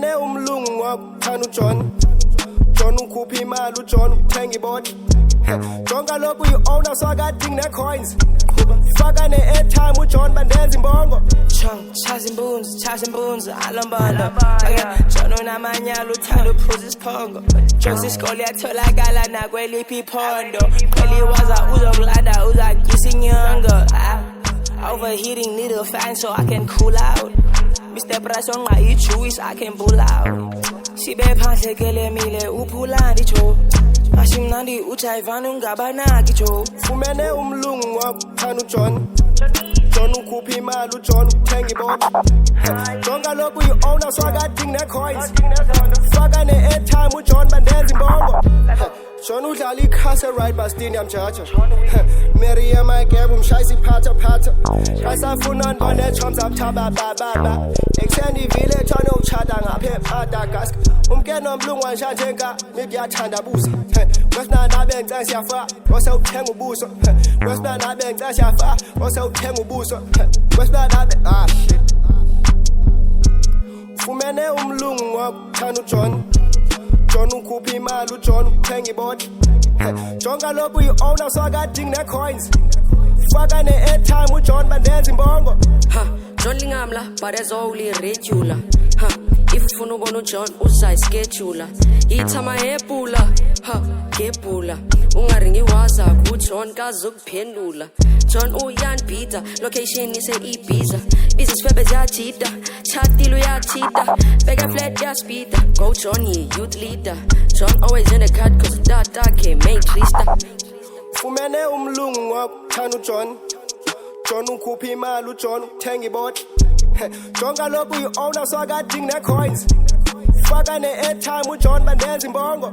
Fumene umlungu wakuthanda uJohn John ukhupha imali uJohn uthenga iboti John kaloku uyi-owner so akadingi ne-coins Faka ne-airtime uJohn bandenza imbongo Chaza imbunzi alombolo John unamanyala uthanda uphuza isiphongo Jokes isikole yatholakala nakweliphi iphondo Qeliwaza uzongilanda uzagisa inyongo Overheating need a fan so I can cool out Mr. Price onqa i-juice I can pull out Sibe phandle kelemile uphulandi jo Mashimnandi ujayivani ungabanaki jo Fumene umlungu wakuthanda uJohn John ukhupha imali uJohn uthenga iboti John kaloku uyi-owner so akadingi ne-coins Faka ne-airtime uJohn bandenza imbongo John udlala ikhasi e-right bastini yamjaja Mary yamagebe umshayisa iphatha Kasafuna ndone-choms abuthababababa Extend i-village anowuchata ngapha e-Madagascar Umke nomlungu wanshanjenka mikuyathandabuza Wesibana bengicela siyafa Wase uthenga ubuso Wesibana bengicela siyafa Wase uthenga ubuso Wesibana shit Fumene umlungu wakuthanda uJohn John ukhupha imali uJohn uthenga iboti John kaloku uyi-owner so akadingi ne-coins Faka ne-airtime uJohn bandenza imbongo John lingamla but as only regular If ufuna ubona uJohn uzayischedule Ithama hebula gebula Ungaringi WhatsApp uJohn kazokuphendula John uyanibhida location ise Ibiza Business webe ziyajida chatile uyachita Beka flat yaspeeda Go John youth leader John always in the cut cause data can make trista Fumene umlungu wakuthanda uJohn John ukhupha imali uJohn uthenga iboti John kaloku uyi-owner so akadingi ne-coins Faka ne-airtime uJohn bandenza imbongo